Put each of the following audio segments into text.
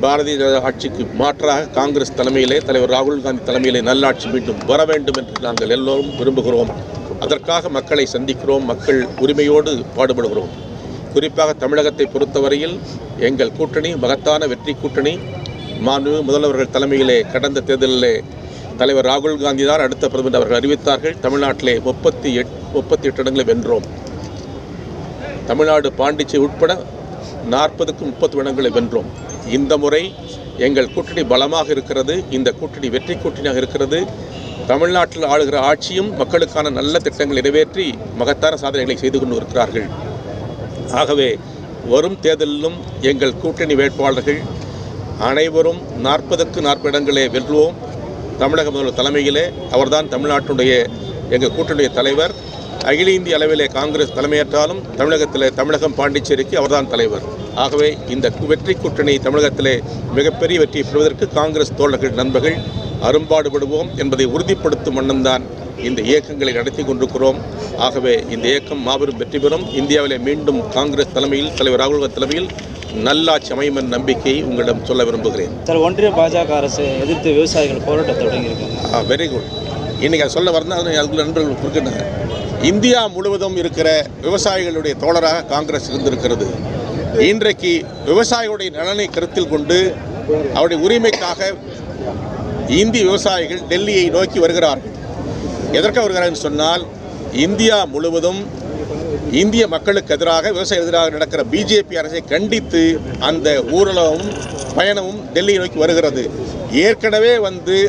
பாரதிய ஜனதா ஆட்சிக்கு மாற்றாக காங்கிரஸ் தலைமையிலே தலைவர் ராகுல் காந்தி தலைமையிலே நல்லாட்சி மீண்டும் வர வேண்டும் என்று நாங்கள் எல்லோரும் விரும்புகிறோம். அதற்காக மக்களை சந்திக்கிறோம், மக்கள் உரிமையோடு பாடுபடுகிறோம். குறிப்பாக தமிழகத்தை பொறுத்தவரையில் எங்கள் கூட்டணி மகத்தான வெற்றி கூட்டணி. முதல்வர்கள் தலைமையிலே கடந்த தேர்தலிலே தலைவர் ராகுல் காந்தி தான் அடுத்த பிரதமர் அவர்கள் அறிவித்தார்கள். தமிழ்நாட்டிலே 38 இடங்களை வென்றோம். தமிழ்நாடு பாண்டிச்சேரி உட்பட 40க்கும் 30 இடங்களை வென்றோம். இந்த முறை எங்கள் கூட்டணி பலமாக இருக்கிறது. இந்த கூட்டணி வெற்றி கூட்டணியாக இருக்கிறது. தமிழ்நாட்டில் ஆளுகிற ஆட்சியும் மக்களுக்கான நல்ல திட்டங்கள் நிறைவேற்றி மகத்தான சாதனைகளை செய்து கொண்டு இருக்கிறார்கள். ஆகவே வரும் தேர்தலிலும் எங்கள் கூட்டணி வேட்பாளர்கள் அனைவரும் 40க்கு 40 இடங்களே வெல்வோம். தமிழக முதல்வர் தலைமையிலே அவர்தான் தமிழ்நாட்டுடைய எங்கள் கூட்டணிய தலைவர். அகில இந்திய அளவிலே காங்கிரஸ் தலைமையேற்றாலும் தமிழகம் பாண்டிச்சேரிக்கு அவர்தான் தலைவர். ஆகவே இந்த வெற்றி கூட்டணி தமிழகத்திலே மிகப்பெரிய வெற்றியை பெறுவதற்கு காங்கிரஸ் தோழர்கள் நண்பர்கள் அரும்பாடுபடுவோம் என்பதை உறுதிப்படுத்தும் வண்ணம்தான் இந்த இயக்கங்களை நடத்தி கொண்டிருக்கிறோம். ஆகவே இந்த இயக்கம் மாபெரும் வெற்றி பெறும். இந்தியாவிலே மீண்டும் காங்கிரஸ் தலைமையில் தலைவர் ராகுல் காந்தி தலைமையில் நல்லாட்சி அமையும் என்ற நம்பிக்கையை உங்களிடம் சொல்ல விரும்புகிறேன். சார், ஒன்றிய பாஜக அரசு எதிர்த்து விவசாயிகள் போராட்டத்தை தொடங்கியிருக்காங்க. Very good. இன்றைக்கி அதை சொல்ல வரணும். அதுக்குள்ள நண்பர்கள் கொடுக்கின்றனர். இந்தியா முழுவதும் இருக்கிற விவசாயிகளுடைய தோழராக காங்கிரஸ் இருந்திருக்கிறது. இன்றைக்கு விவசாயிகளுடைய நலனை கருத்தில் கொண்டு அவருடைய உரிமைக்காக இந்திய விவசாயிகள் டெல்லியை நோக்கி வருகிறார்கள். எதற்காக வருகிறார்கள் சொன்னால், இந்தியா முழுவதும் இந்திய மக்களுக்கு எதிராக விவசாய எதிராக நடக்கிற பிஜேபி அரசை கண்டித்து அந்த ஊர்வலமும் பயணமும் டெல்லியை நோக்கி வருகிறது. ஏற்கனவே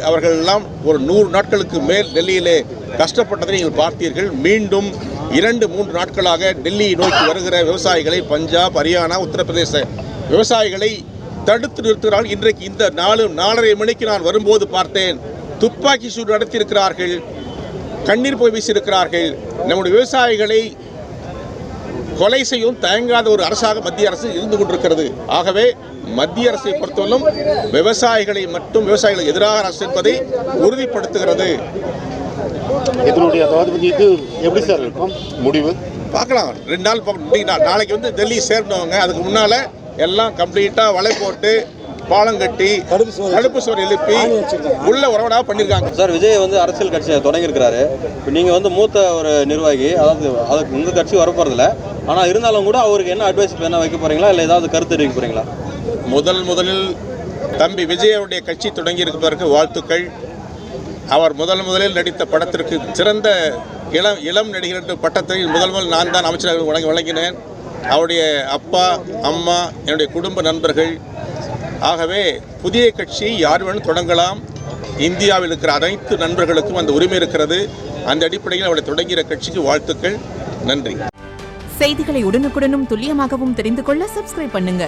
அவர்கள் எல்லாம் ஒரு 100 நாட்களுக்கு மேல் டெல்லியிலே கஷ்டப்பட்டதை நீங்கள் பார்த்தீர்கள். மீண்டும் 2-3 நாட்களாக டெல்லியை நோக்கி வருகிற விவசாயிகளை பஞ்சாப், ஹரியானா, உத்தரப்பிரதேச விவசாயிகளை தடுத்து நிறுத்துகிறார்கள். இன்றைக்கு இந்த 4:30 மணிக்கு நான் வரும்போது பார்த்தேன், துப்பாக்கி சூடு நடத்தியிருக்கிறார்கள், கண்ணீர் போய் வீசியிருக்கிறார்கள். நம்முடைய விவசாயிகளை கொலை செய்யும் தயங்காத ஒரு அரசாக மத்திய அரசு இருந்து கொண்டிருக்கிறது. ஆகவே மத்திய அரசை பொறுத்தவரைக்கும் விவசாயிகளுக்கு எதிராக அரசு என்பதை உறுதிப்படுத்துகிறது. இதனுடைய இது எப்படி சார் இருக்கும் முடிவு? பார்க்கலாம். 2 நாள் நாளைக்கு டெல்லி சேர்ந்தவங்க அதுக்கு முன்னால் எல்லாம் கம்ப்ளீட்டாக வலை போட்டு பாலம் கட்டி தடுப்பு சுவர் எழுப்பி உள்ள உறவடாக பண்ணியிருக்காங்க. சார், விஜய் அரசியல் கட்சியை தொடங்கியிருக்கிறாரு. இப்போ நீங்கள் மூத்த ஒரு நிர்வாகி, அதுக்கு உங்கள் கட்சி வரப்போறதில்ல. ஆனால் இருந்தாலும் கூட அவருக்கு என்ன அட்வைஸ் என்ன வைக்க போகிறீங்களா, இல்லை ஏதாவது கருத்து தெரிவிக்க போகிறீங்களா? முதலில் தம்பி விஜய் அவருடைய கட்சி தொடங்கி இருப்பதற்கு வாழ்த்துக்கள். அவர் முதலில் நடித்த படத்திற்கு சிறந்த இளம் நடிகர் என்ற பட்டத்தை முதல் நான் தான் அமைச்சராக வழங்கினேன். அவருடைய அப்பா, அம்மா, என்னுடைய குடும்ப நண்பர்கள். ஆகவே புதிய கட்சி யார் வேணும் தொடங்கலாம். இந்தியாவில் இருக்கிற அனைத்து நண்பர்களுக்கும் அந்த உரிமை இருக்கிறது. அந்த அடிப்படையில் அவரை தொடங்கிய கட்சிக்கு வாழ்த்துக்கள். நன்றி. செய்திகளை உடனுக்குடனும் துல்லியமாகவும் தெரிந்து கொள்ள சப்ஸ்கிரைப் பண்ணுங்க.